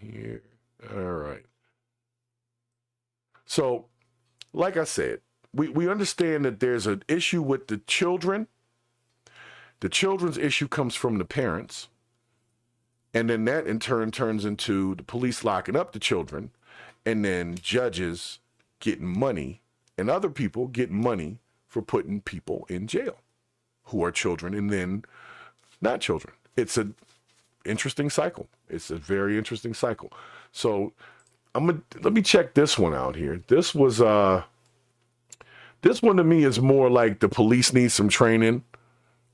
here. All right. So, like I said, we understand that there's an issue with the children. The children's issue comes from the parents. And then that in turn turns into the police locking up the children, and then judges getting money and other people getting money for putting people in jail who are children and then not children. It's an interesting cycle. It's a very interesting cycle. So let me check this one out here. This one to me is more like the police need some training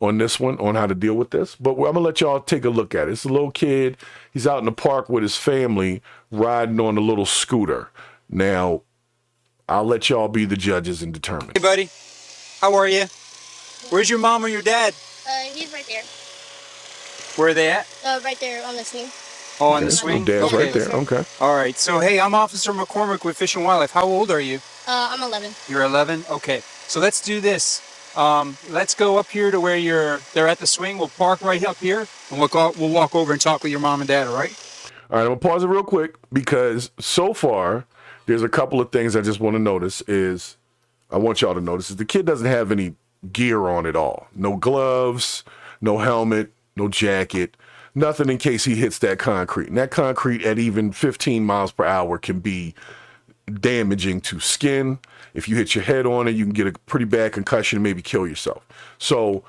on this one, on how to deal with this. But I'm going to let y'all take a look at it. It's a little kid. He's out in the park with his family riding on a little scooter. Now, I'll let y'all be the judges and determine. Hey, buddy. How are you? Where's your mom or your dad? He's right there. Where are they at? Right there on the swing. Oh, on the swing? Dad's okay. right there. Okay. All right. So, hey, I'm Officer McCormick with Fish and Wildlife. How old are you? I'm 11. You're 11? Okay. So let's do this. Let's go up here to where they're at the swing. We'll park right up here, and we'll walk over and talk with your mom and dad, all right? All right, I'm going to pause it real quick because so far there's a couple of things I just want to notice I want y'all to notice is the kid doesn't have any gear on at all. No gloves, no helmet, no jacket, nothing in case he hits that concrete. And that concrete at even 15 miles per hour can be damaging to skin. If you hit your head on it, you can get a pretty bad concussion and maybe kill yourself. So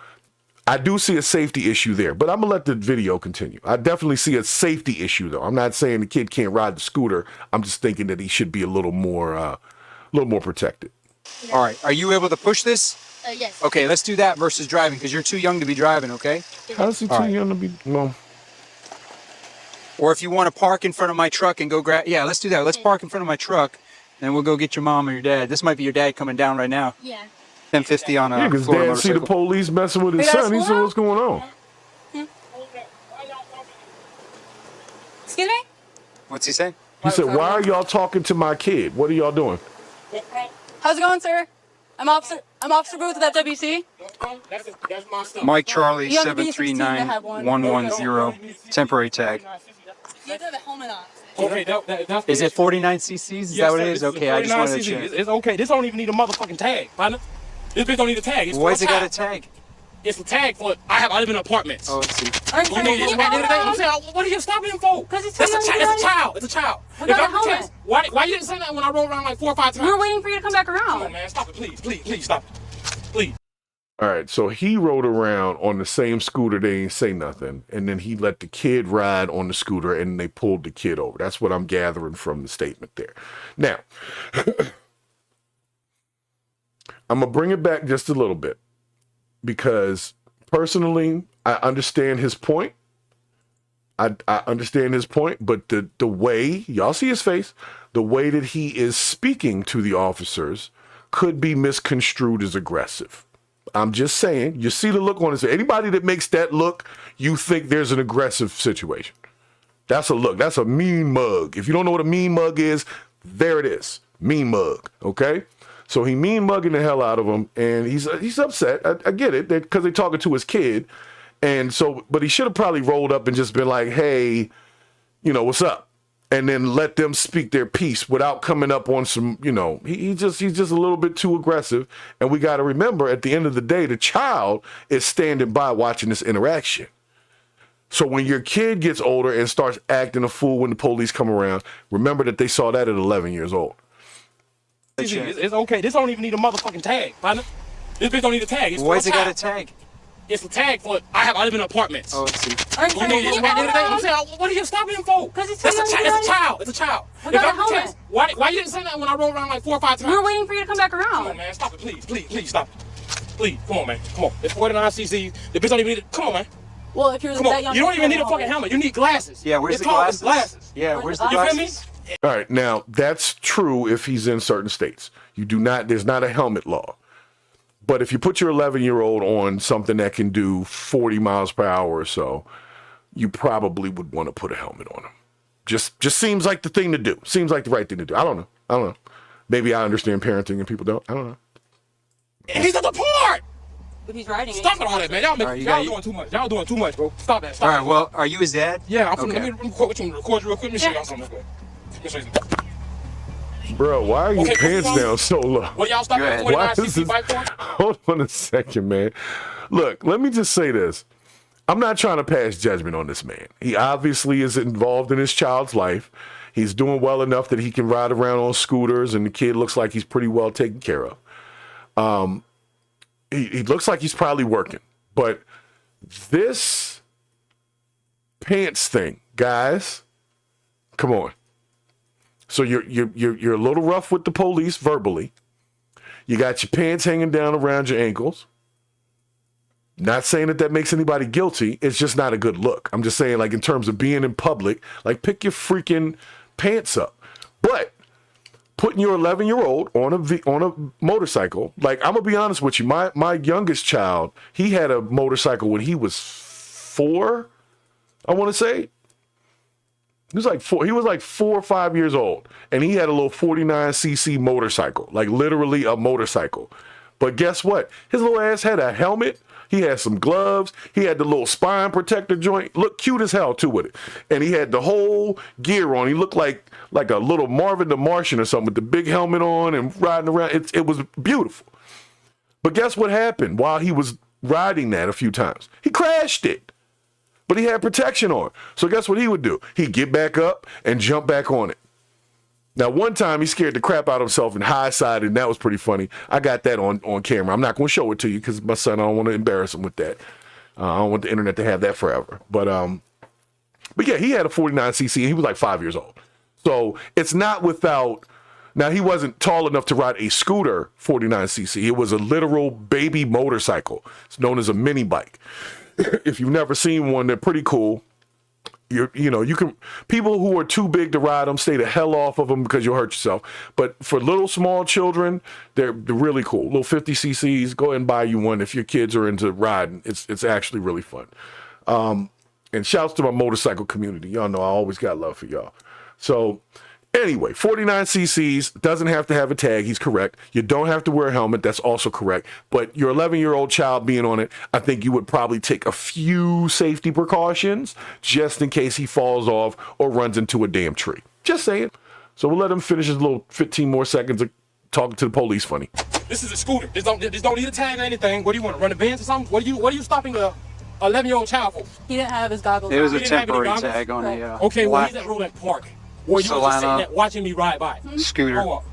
I do see a safety issue there, but I'm gonna let the video continue. I definitely see a safety issue though. I'm not saying the kid can't ride the scooter. I'm just thinking that he should be a little more protected. All right. Are you able to push this? Yes. Okay, let's do that versus driving because you're too young to be driving, okay? How's he too young to be? Well, or if you want to park in front of my truck and go grab, yeah, let's do that. Let's park in front of my truck, and we'll go get your mom or your dad. This might be your dad coming down right now. Yeah. 1050 on a because Florida Dad see the motorcycle. police messing with his son. He said, "What's going on?" Excuse me? What's he saying? He said, "Why are y'all talking to my kid? What are y'all doing?" How's it going, sir? I'm Officer Booth with FWC. That's my stuff. Mike Charlie You have to be 739110 temporary tag. You have to have a helmet on. Okay, that's Is it 49 cc's? Is that what it is? Okay, I just wanted to check. It's okay. This don't even need a motherfucking tag, partner. This bitch don't need a tag. It's Why has for it got a child. tag? It's a tag for I live in apartments. Oh, let's see. You need it. I'm saying, what are you stopping him for? Because it's It's a child. It's a child. What about the helmet? Why you didn't say that when I rolled around like 4 or 5 times? We were waiting for you to come back Come on, around. man. Stop it, please, stop it, please. All right, so he rode around on the same scooter. They ain't say nothing, and then he let the kid ride on the scooter, and they pulled the kid over. That's what I'm gathering from the statement there. Now, I'm gonna bring it back just a little bit because personally, I understand his point. I understand his point, but the way y'all see his face, the way that he is speaking to the officers could be misconstrued as aggressive. I'm just saying, you see the look on his face. Anybody that makes that look, you think there's an aggressive situation. That's a look. That's a mean mug. If you don't know what a mean mug is, there it is. Mean mug, okay? So he mean mugging the hell out of him, and he's upset. I get it, because they're talking to his kid. And so, but he should have probably rolled up and just been like, hey, what's up? And then let them speak their piece without coming up on some, he's just a little bit too aggressive. And we got to remember, at the end of the day, the child is standing by watching this interaction. So when your kid gets older and starts acting a fool when the police come around, remember that they saw that at 11 years old. It's okay. This don't even need a motherfucking tag, partner. This bitch don't need a tag. It's Why for has a it got a child. tag? It's a tag for I live in apartments. Oh, let's see. You need it. I'm saying, what are you stopping him for? Because it's It's a child. It's a child. We got a helmet. Why you didn't say that when I rolled around like 4 or 5 times? We were waiting for you to come back Come on, around. man. Stop it, please, stop it. Please, come on, man. Come on. It's 49 cc's. The bitch don't even need it. Come on, man. Well, if you're Come that on. young, You don't even need a helmet. fucking helmet. You need glasses. Yeah, where's It's the called glasses? glasses. Yeah, where's the You feel me? glasses? All right, now that's true if he's in certain states. There's not a helmet law. But if you put your 11-year-old on something that can do 40 miles per hour or so, you probably would want to put a helmet on him. Just seems like the thing to do. Seems like the right thing to do. I don't know. Maybe I understand parenting and people don't. I don't know. He's at the park. If he's riding. Stop all that, man. Y'all All right, you y'all got- doing too much. Y'all doing too much, bro. Stop that. Stop All right. that. Well, are you his dad? Yeah, I'm finna, Okay. let me record you real quick. Let me show y'all something real quick. Let me show you something. Bro, why are your Okay, pants cool. down so low? What y'all stop Go at ahead. 49 Why is cc this? bike for? Hold on a second, man. Look, let me just say this. I'm not trying to pass judgment on this man. He obviously is involved in his child's life. He's doing well enough that he can ride around on scooters, and the kid looks like he's pretty well taken care of. He looks like he's probably working. But this pants thing, guys, come on. So you're a little rough with the police verbally. You got your pants hanging down around your ankles. Not saying that makes anybody guilty. It's just not a good look. I'm just saying, like, in terms of being in public, like, pick your freaking pants up. But putting your 11-year-old on a motorcycle, like, I'm gonna be honest with you, my youngest child, he had a motorcycle when he was 4. I want to say he was like 4. He was like 4 or 5 years old, and he had a little 49cc motorcycle, like literally a motorcycle. But guess what? His little ass had a helmet. He had some gloves. He had the little spine protector joint. Looked cute as hell, too, with it. And he had the whole gear on. He looked like a little Marvin the Martian or something with the big helmet on and riding around. It was beautiful. But guess what happened while he was riding that a few times? He crashed it. But he had protection on. So guess what he would do? He'd get back up and jump back on it. Now, one time he scared the crap out of himself and high-sided, and that was pretty funny. I got that on camera. I'm not going to show it to you because my son, I don't want to embarrass him with that. I don't want the internet to have that forever. But yeah, he had a 49cc, and he was like 5 years old. So it's not without... Now, he wasn't tall enough to ride a scooter 49cc. It was a literal baby motorcycle. It's known as a mini bike. If you've never seen one, they're pretty cool. You can, people who are too big to ride them, stay the hell off of them because you'll hurt yourself. But for little small children, they're really cool. Little 50cc's, go ahead and buy you one if your kids are into riding. It's actually really fun. And shouts to my motorcycle community. Y'all know I always got love for y'all. So anyway, 49cc's, doesn't have to have a tag. He's correct. You don't have to wear a helmet. That's also correct. But your 11-year-old child being on it, I think you would probably take a few safety precautions just in case he falls off or runs into a damn tree. Just saying. So we'll let him finish his little 15 more seconds of talking to the police funny. This is a scooter. This don't need a tag or anything. What do you want to run the Benz or something? What are you stopping a 11-year-old child for? He didn't have his goggles It was on. a didn't have any temporary goggles? tag on a Okay, well, black he's at Rolex Park. Where you were just sitting Solana there watching me ride by. scooter. Hold up.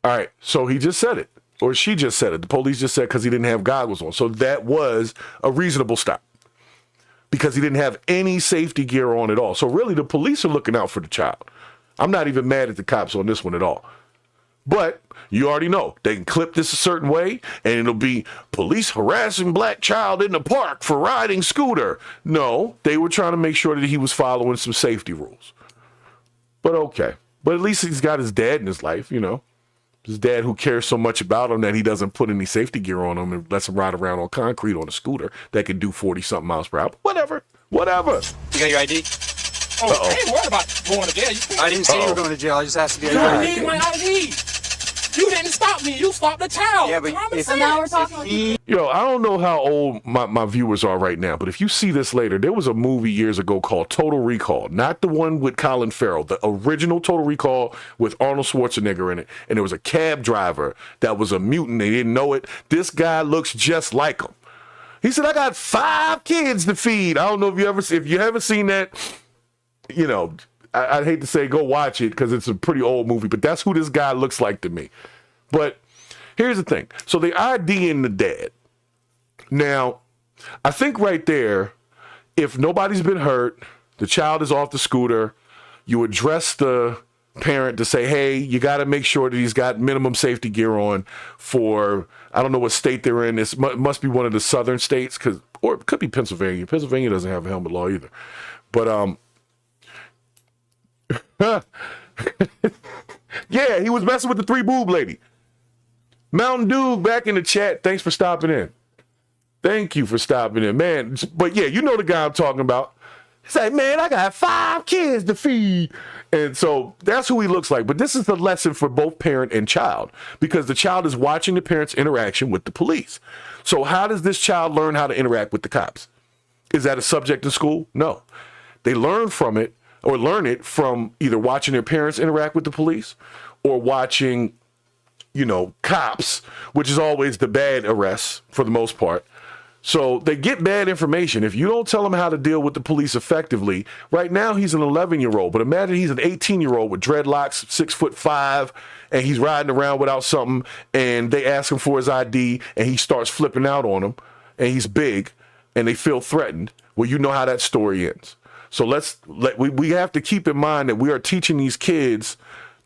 All right, so he just said it, or she just said it. The police just said because he didn't have goggles on. So that was a reasonable stop because he didn't have any safety gear on at all. So really, the police are looking out for the child. I'm not even mad at the cops on this one at all. But you already know they can clip this a certain way and it'll be police harassing black child in the park for riding scooter. No, they were trying to make sure that he was following some safety rules. But okay. But at least he's got his dad in his life, you know. His dad who cares so much about him that he doesn't put any safety gear on him and lets him ride around on concrete on a scooter that can do 40-something miles per hour. Whatever. You got your ID? Oh, I ain't worried about going to jail. I didn't say you were going to jail. I just asked to get You your need ID. my ID. You didn't stop me. You stopped the child. Yeah, but Common if sense. Now we're talking. Yo, I don't know how old my viewers are right now, but if you see this later, there was a movie years ago called Total Recall. Not the one with Colin Farrell, the original Total Recall with Arnold Schwarzenegger in it. And there was a cab driver that was a mutant. They didn't know it. This guy looks just like him. He said, I got 5 kids to feed. I don't know if you haven't seen that, you know, I'd hate to say go watch it because it's a pretty old movie, but that's who this guy looks like to me. But here's the thing. So they IDing the dad. Now, I think right there, if nobody's been hurt, the child is off the scooter, you address the parent to say, hey, you got to make sure that he's got minimum safety gear on for, I don't know what state they're in. It must be one of the southern states, or it could be Pennsylvania. Pennsylvania doesn't have a helmet law either. But, yeah, he was messing with the 3 boob lady. Mountain Dew back in the chat. Thanks for stopping in. Thank you for stopping in, man. But yeah, you know the guy I'm talking about. He's like, man, I got 5 kids to feed. And so that's who he looks like. But this is the lesson for both parent and child, because the child is watching the parent's interaction with the police. So how does this child learn how to interact with the cops? Is that a subject in school? No. They learn from it, or learn it from either watching their parents interact with the police or watching, cops, which is always the bad arrests for the most part. So they get bad information. If you don't tell him how to deal with the police effectively, right now he's an 11-year-old, but imagine he's an 18-year-old with dreadlocks, 6'5", and he's riding around without something, and they ask him for his ID, and he starts flipping out on them, and he's big, and they feel threatened. Well, you know how that story ends. So we have to keep in mind that we are teaching these kids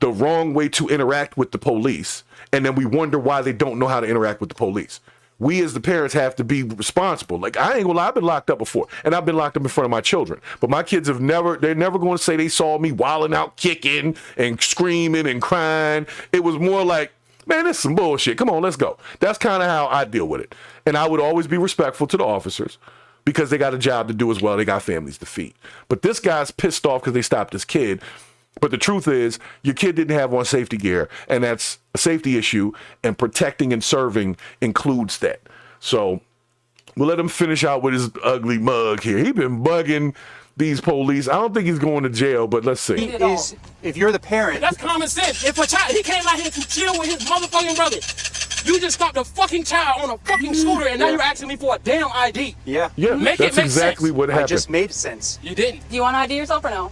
the wrong way to interact with the police, and then we wonder why they don't know how to interact with the police. We as the parents have to be responsible. Like, I ain't gonna lie, I've been locked up before, and I've been locked up in front of my children. But my kids they're never going to say they saw me wilding out, kicking and screaming and crying. It was more like, man, this is some bullshit. Come on, let's go. That's kind of how I deal with it. And I would always be respectful to the officers because they got a job to do as well. They got families to feed. But this guy's pissed off because they stopped his kid. But the truth is, your kid didn't have on safety gear, and that's a safety issue, and protecting and serving includes that. So we'll let him finish out with his ugly mug here. He's been bugging these police. I don't think he's going to jail, but let's see. If you're the parent, That's common sense. If a child, he came out here to chill with his motherfucking brother. You just stopped a fucking child on a fucking scooter, and now you're asking me for a damn ID. yeah, Yeah, Make it that's make exactly sense. what I happened. just made sense. You didn't. Do you want to ID yourself or no?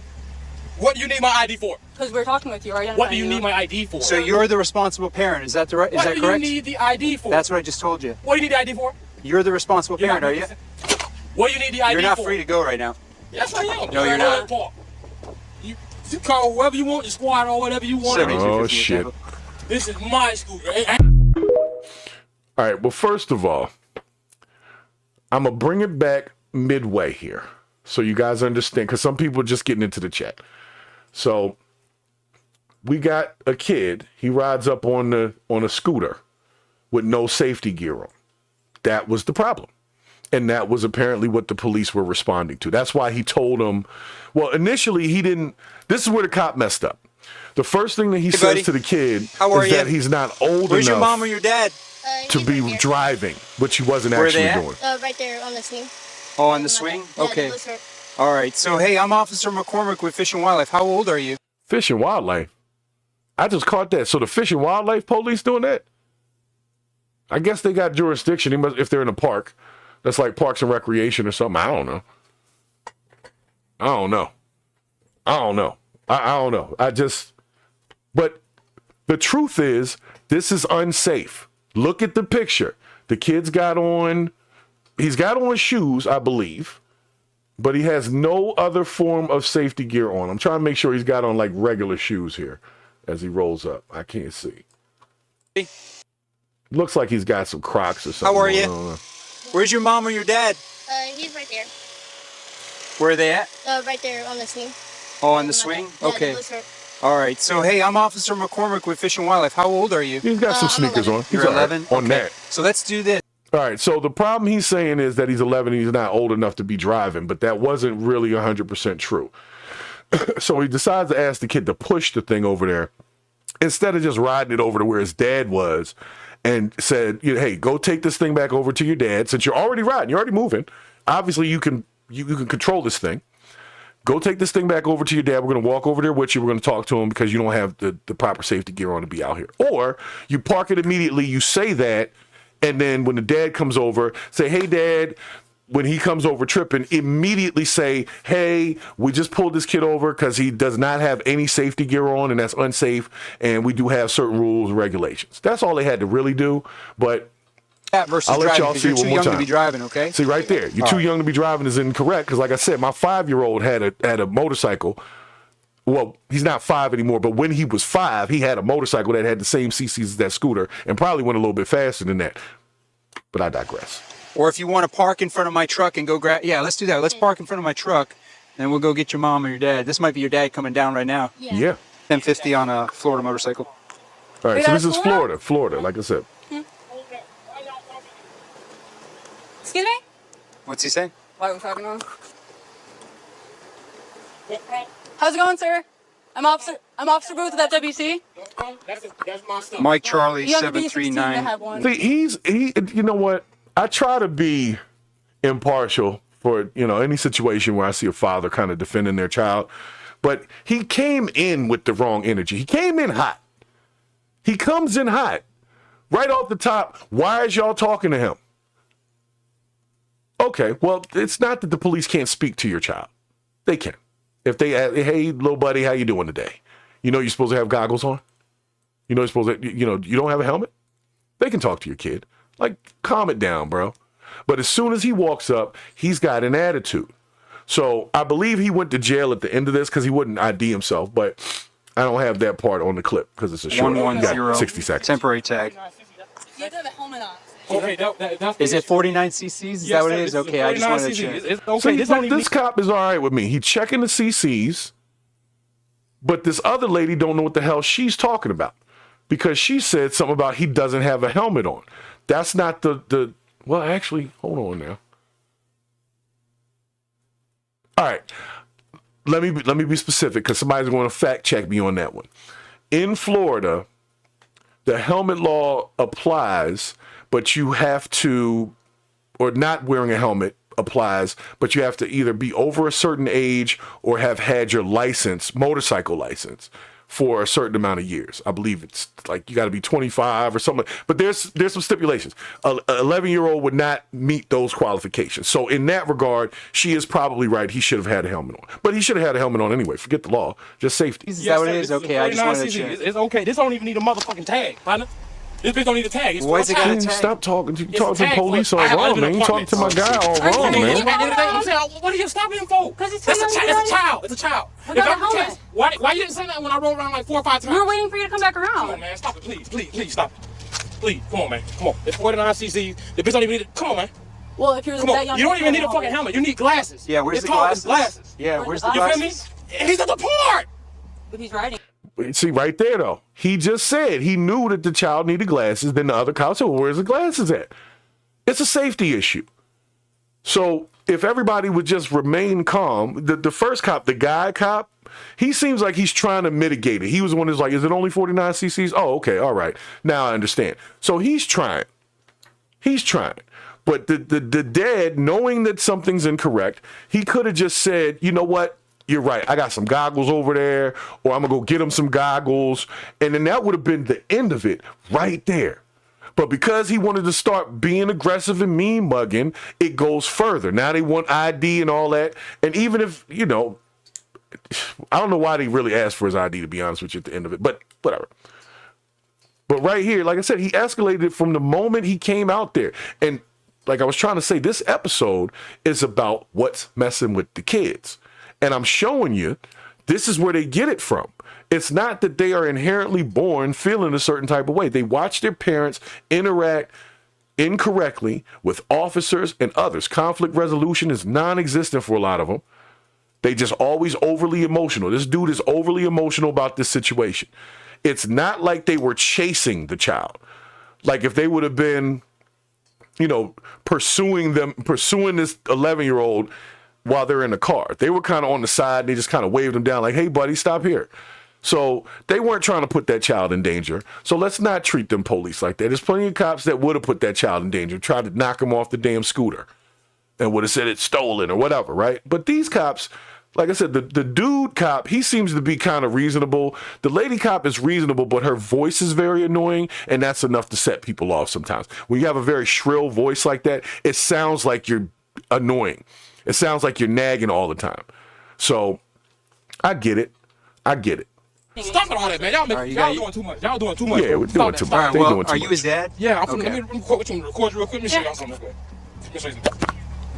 What do you need my ID for? Because we're talking with you, right? What do you need my ID for? So you're the responsible parent. Is that what correct? do you need the ID for? That's what I just told you. What do you need the ID for? You're the responsible You're parent, not- are you? What do you need the ID You're not for? free to go right now. Yes, I am. No, you're not. You call whoever you want, the squad or whatever you want. 72, Oh, 50, shit. whatever. This is my scooter. All right, well, first of all, I'm going to bring it back midway here so you guys understand, because some people are just getting into the chat. So we got a kid. He rides up on a scooter with no safety gear on. That was the problem. And that was apparently what the police were responding to. That's why he told them, well, initially he didn't. This is where the cop messed up. The first thing that he says buddy. to the kid How are is you? that he's not old Where's your mom or enough your dad? to be driving, which he wasn't Where are actually they at? doing. Right there on the swing. Oh, on the swing? Okay. All right. So, hey, I'm Officer McCormick with Fish and Wildlife. How old are you? Fish and Wildlife. I just caught that. So the Fish and Wildlife police doing that? I guess they got jurisdiction. They must, if they're in a park. That's like Parks and Recreation or something. I don't know. I don't know. But the truth is, this is unsafe. Look at the picture. The kid's he's got on shoes, I believe, but he has no other form of safety gear on. I'm trying to make sure he's got on like regular shoes here as he rolls up. I can't see. Looks like he's got some Crocs or something. How are you? I don't know. Where's your mom or your dad? He's right there. Where are they at? Right there on the swing. Oh, on the swing? Okay. All right. So, hey, I'm Officer McCormick with Fish and Wildlife. How old are you? He's got some I'm sneakers 11. on. He's You're all right 11? on Okay. that. So let's do this. All right, so the problem he's saying is that he's 11 and he's not old enough to be driving, but that wasn't really 100% true. So he decides to ask the kid to push the thing over there instead of just riding it over to where his dad was, and said, hey, go take this thing back over to your dad. Since you're already riding, you're already moving. Obviously, you can control this thing. Go take this thing back over to your dad. We're going to walk over there with you. We're going to talk to him because you don't have the proper safety gear on to be out here. Or you park it immediately. You say that. And then when the dad comes over, say, hey, Dad, when he comes over tripping, immediately say, hey, we just pulled this kid over because he does not have any safety gear on, and that's unsafe, and we do have certain rules and regulations. That's all they had to really do, but That versus I'll let driving, y'all 'cause see you're it too one more young to time. be driving, okay? See, right there, you're too young to be driving is incorrect because, like I said, my 5-year-old had a motorcycle. Well, he's not 5 anymore, but when he was 5, he had a motorcycle that had the same CCs as that scooter and probably went a little bit faster than that. But I digress. Or if you want to park in front of my truck and go grab... Yeah, let's do that. Let's park in front of my truck, and we'll go get your mom or your dad. This might be your dad coming down right now. Yeah. 1050 on a Florida motorcycle. All right, We so got this is a school now? Florida, like I said. Excuse me? What's he saying? What are we talking on? How's it going, sir? I'm Officer Booth with FWC. That's my stuff. Mike Charlie You have to be 16 to 739. have one. See, you know what? I try to be impartial for, any situation where I see a father kind of defending their child, but he came in with the wrong energy. He came in hot. He comes in hot. Right off the top, why is y'all talking to him? Okay, well, it's not that the police can't speak to your child. They can. If they ask, hey, little buddy, how you doing today? You're supposed to have goggles on? You're supposed to, you don't have a helmet? They can talk to your kid. Like, calm it down, bro. But as soon as he walks up, he's got an attitude. So I believe he went to jail at the end of this because he wouldn't ID himself, but I don't have that part on the clip because it's a short. We got 110. 60 seconds. Temporary tag. You have to have a helmet on. Okay, that's Is it 49 cc's? Is that what it is? Okay, I just wanted to check. It's okay. See, This don't even this cop is all right with me. He checking the CCs, but this other lady don't know what the hell she's talking about because she said something about he doesn't have a helmet on. That's not the. Well, actually, hold on now. All right, let me be specific because somebody's going to fact check me on that one. In Florida, the helmet law applies, but you have to, or not wearing a helmet applies, but you have to either be over a certain age or have had your license, motorcycle license, for a certain amount of years. I believe it's like you got to be 25 or something. But there's some stipulations. An 11-year-old would not meet those qualifications. So in that regard, she is probably right. He should have had a helmet on. But he should have had a helmet on anyway. Forget the law. Just safety. Is that what it is? Okay, I just wanted to check. It's okay. This don't even need a motherfucking tag, partner. This bitch don't need a tag. It's Why is it for a got a tag. tag? Stop talking. You It's talking a to the tag police for- all I have wrong, man. You talking to my guy all wrong, man. I'm saying, what are you stopping him for? 'Cause he's That's too young to it's a drive. child. It's a child. Without If a I'm the helmet. case, why you didn't say that when I rolled around like 4 or 5 times? We were waiting for you to come back Come on, around. man. Stop it, please, stop it. Please, come on, man. Come on. It's 49 cc's. The bitch don't even need it. Come on, man. Well, if you're Come that on. young, You don't even need a have fucking helmet. You need glasses. Yeah, where's It's the called glasses? glasses. Yeah, where's the You feel me? glasses? He's at the port. But he's riding. See, right there, though. He just said he knew that the child needed glasses. Then the other cop said, well, where's the glasses at? It's a safety issue. So if everybody would just remain calm, the first cop, the guy cop, he seems like he's trying to mitigate it. He was the one who's like, is it only 49 cc's? Oh, okay, all right. Now I understand. So he's trying. He's trying. But the dad, knowing that something's incorrect, he could have just said, you know what? You're right. I got some goggles over there, or I'm going to go get him some goggles. And then that would have been the end of it right there. But because he wanted to start being aggressive and mean mugging, it goes further. Now they want ID and all that. And even if, I don't know why they really asked for his ID, to be honest with you, at the end of it. But whatever. But right here, like I said, he escalated it from the moment he came out there. And like I was trying to say, this episode is about what's messing with the kids. And I'm showing you, this is where they get it from. It's not that they are inherently born feeling a certain type of way. They watch their parents interact incorrectly with officers and others. Conflict resolution is non-existent for a lot of them. They just always overly emotional. This dude is overly emotional about this situation. It's not like they were chasing the child. Like if they would have been, pursuing this 11-year-old while they're in the car. They were kind of on the side and they just kind of waved him down like, hey, buddy, stop here. So they weren't trying to put that child in danger. So let's not treat them police like that. There's plenty of cops that would have put that child in danger, tried to knock him off the damn scooter and would have said it's stolen or whatever, right? But these cops, like I said, the dude cop, he seems to be kind of reasonable. The lady cop is reasonable, but her voice is very annoying, and that's enough to set people off sometimes. When you have a very shrill voice like that, it sounds like you're annoying. It sounds like you're nagging all the time. So I get it. Stop it all that, man. Y'all doing too much. Y'all doing too much. Yeah, we're doing too much. They Well, doing too are you much. his dad? Yeah, I'm Okay. let me record you real quick. Let me show y'all something real quick. Let me show you something.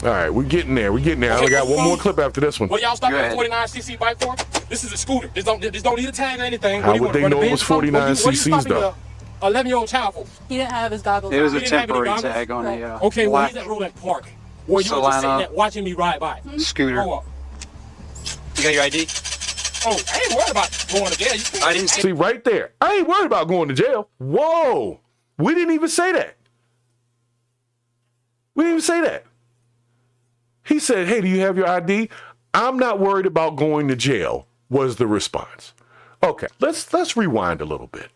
All right, we're getting there. I only got one more clip after this one. What y'all stopping Go at ahead. 49cc bike for? This is a scooter. This don't need a tag or anything. How would they know it was 49 cc's though? 11-year-old child for? He didn't have his goggles It was on. a didn't have any temporary goggles? tag on a Okay, well, black he's at Rolex Park. Where you were just sitting Solana there watching me ride by. scooter. Hold up. You got your ID? Oh, I ain't worried about going to jail. I didn't see. See, right there. I ain't worried about going to jail. Whoa. We didn't even say that. He said, hey, do you have your ID? I'm not worried about going to jail, was the response. Okay, let's rewind a little bit.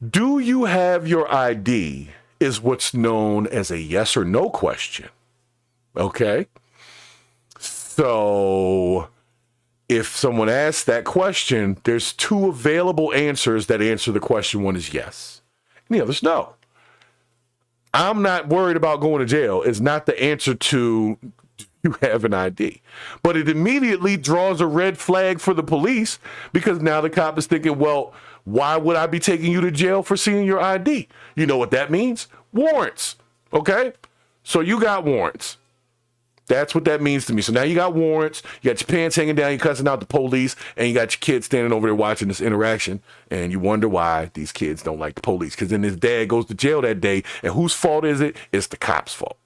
Do you have your ID is what's known as a yes or no question. Okay? So if someone asks that question, there's two available answers that answer the question. One is yes, and the other's no. I'm not worried about going to jail is not the answer to you have an ID. But it immediately draws a red flag for the police because now the cop is thinking, well, why would I be taking you to jail for seeing your ID? You know what that means? Warrants. Okay? So you got warrants. That's what that means to me. So now you got warrants, you got your pants hanging down, you're cussing out the police, and you got your kids standing over there watching this interaction, and you wonder why these kids don't like the police. Because then his dad goes to jail that day, and whose fault is it? It's the cop's fault.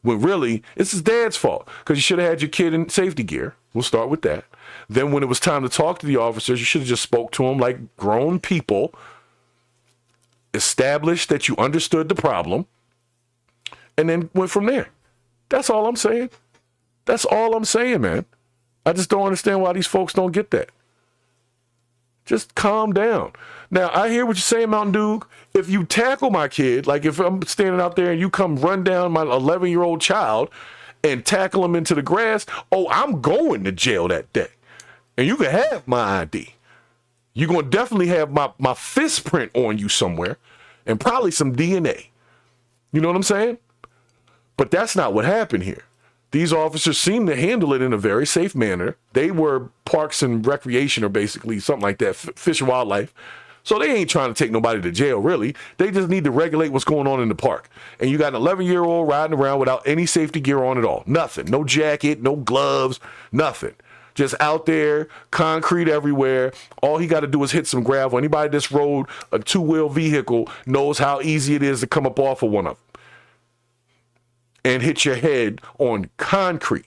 When really, it's his dad's fault, because you should have had your kid in safety gear. We'll start with that. Then when it was time to talk to the officers, you should have just spoke to them like grown people, established that you understood the problem, and then went from there. That's all I'm saying. That's all I'm saying, man. I just don't understand why these folks don't get that. Just calm down. Now, I hear what you're saying, Mountain Dew. If you tackle my kid, like if I'm standing out there and you come run down my 11-year-old child and tackle him into the grass, oh, I'm going to jail that day. And you can have my ID. You're going to definitely have my fist print on you somewhere and probably some DNA. You know what I'm saying? But that's not what happened here. These officers seem to handle it in a very safe manner. They were Parks and Recreation or basically something like that, Fish and Wildlife. So they ain't trying to take nobody to jail, really. They just need to regulate what's going on in the park. And you got an 11-year-old riding around without any safety gear on at all. Nothing. No jacket, no gloves, nothing. Just out there, concrete everywhere. All he got to do is hit some gravel. Anybody that's rode a two-wheel vehicle knows how easy it is to come up off of one of them and hit your head on concrete.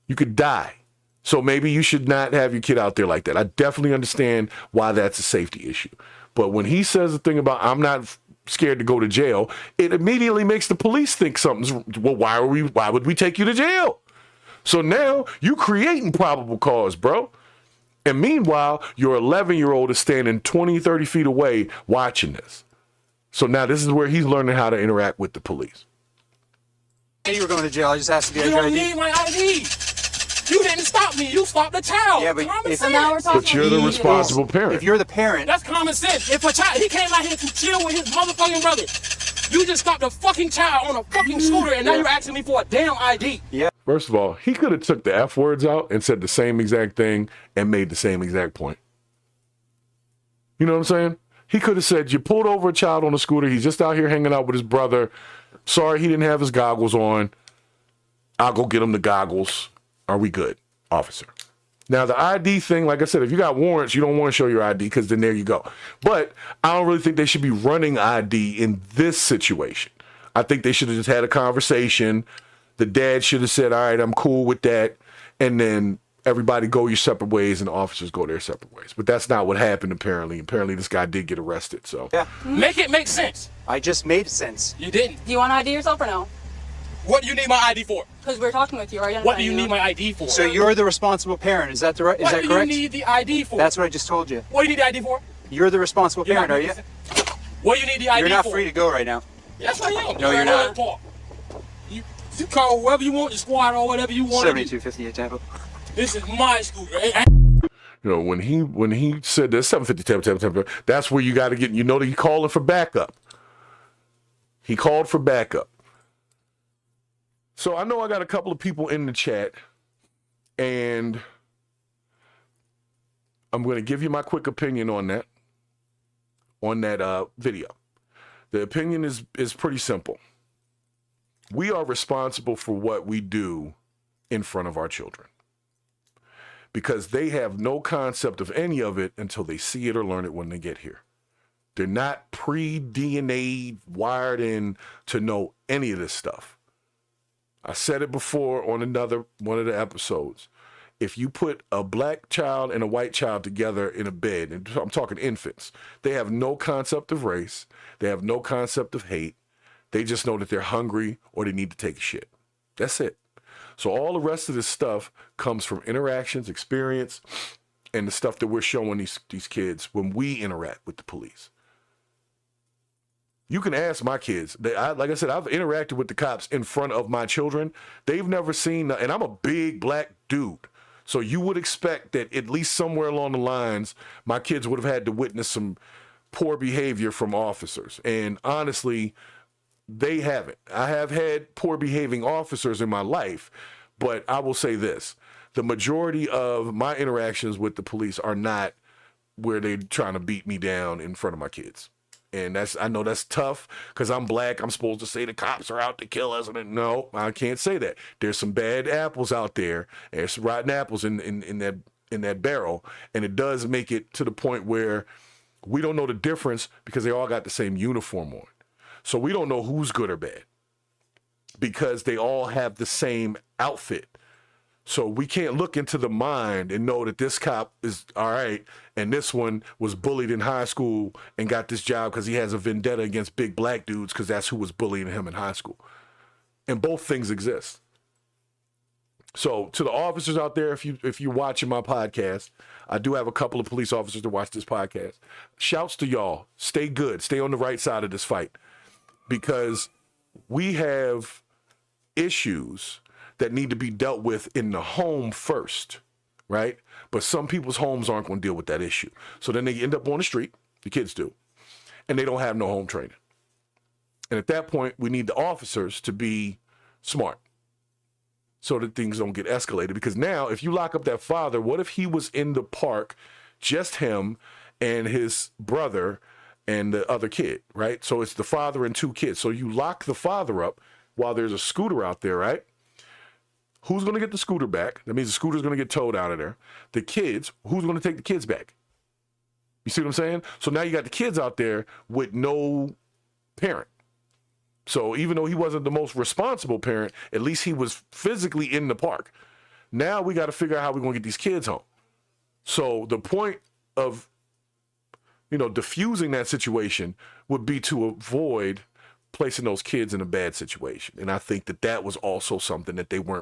You could die. So maybe you should not have your kid out there like that. I definitely understand why that's a safety issue. But when he says the thing about I'm not scared to go to jail, it immediately makes the police think something's, well, why would we take you to jail? So now you creating probable cause, bro. And meanwhile, your 11-year-old is standing 20, 30 feet away watching this. So now this is where he's learning how to interact with the police. Hey, you were going to jail. I just asked if you You had your don't ID. need my ID. You didn't stop me. You stopped the child. Yeah, but common if- sense. now we're talking. But you're the responsible parent. If you're the parent, That's common sense. If a child, he came out here to chill with his motherfucking brother. You just stopped a fucking child on a fucking scooter, and now you're asking me for a damn ID. First of all, he could have took the F words out and said the same exact thing and made the same exact point. You know what I'm saying? He could have said, you pulled over a child on a scooter. He's just out here hanging out with his brother. Sorry, he didn't have his goggles on. I'll go get him the goggles. Are we good, officer? Now, the ID thing, like I said, if you got warrants, you don't want to show your ID because then there you go. But I don't really think they should be running ID in this situation. I think they should have just had a conversation. The dad should have said, all right, I'm cool with that. And then everybody go your separate ways and the officers go their separate ways. But that's not what happened, apparently. Apparently, this guy did get arrested. So yeah, Make it make sense. I just made sense. You didn't. Do you want to ID yourself or no? What do you need my ID for? Because we're talking with you, right? What do you need my ID for? So you're the responsible parent. Is that the right? Is What that do correct? you need the ID for? That's what I just told you. What do you need the ID for? You're the responsible You're parent, not- are you? What do you need the ID You're not for? free to go right now. Yes, I am. No, you're not. You call whoever you want, the squad or whatever you want. 7258 Tampa. This is my scooter. you know, when he said this 750 that's where you got to get. You know that he calling for backup. He called for backup. So I know I got a couple of people in the chat, and I'm going to give you my quick opinion on that video. The opinion is pretty simple. We are responsible for what we do in front of our children because they have no concept of any of it until they see it or learn it when they get here. They're not pre-DNA wired in to know any of this stuff. I said it before on one of the episodes. If you put a black child and a white child together in a bed, and I'm talking infants, they have no concept of race. They have no concept of hate. They just know that they're hungry or they need to take a shit. That's it. So all the rest of this stuff comes from interactions, experience, and the stuff that we're showing these kids when we interact with the police. You can ask my kids. Like I said, I've interacted with the cops in front of my children. They've never seen, and I'm a big black dude. So you would expect that at least somewhere along the lines, my kids would have had to witness some poor behavior from officers. And honestly, they haven't. I have had poor behaving officers in my life, but I will say this. The majority of my interactions with the police are not where they're trying to beat me down in front of my kids. And I know that's tough because I'm black. I'm supposed to say the cops are out to kill us. And no, I can't say that. There's some bad apples out there. There's some rotten apples in that barrel. And it does make it to the point where we don't know the difference because they all got the same uniform on. So we don't know who's good or bad because they all have the same outfit. So we can't look into the mind and know that this cop is all right and this one was bullied in high school and got this job because he has a vendetta against big black dudes because that's who was bullying him in high school. And both things exist. So to the officers out there, if you're watching my podcast, I do have a couple of police officers that watch this podcast. Shouts to y'all. Stay good. Stay on the right side of this fight because we have issues that need to be dealt with in the home first, right? But some people's homes aren't going to deal with that issue. So then they end up on the street, the kids do, and they don't have no home training. And at that point, we need the officers to be smart so that things don't get escalated. Because now, if you lock up that father, what if he was in the park, just him and his brother and the other kid, right? So it's the father and two kids. So you lock the father up while there's a scooter out there, right? Who's going to get the scooter back? That means the scooter's going to get towed out of there. The kids, who's going to take the kids back? You see what I'm saying? So now you got the kids out there with no parent. So even though he wasn't the most responsible parent, at least he was physically in the park. Now we got to figure out how we're going to get these kids home. So the point of, diffusing that situation would be to avoid placing those kids in a bad situation. And I think that was also something that they weren't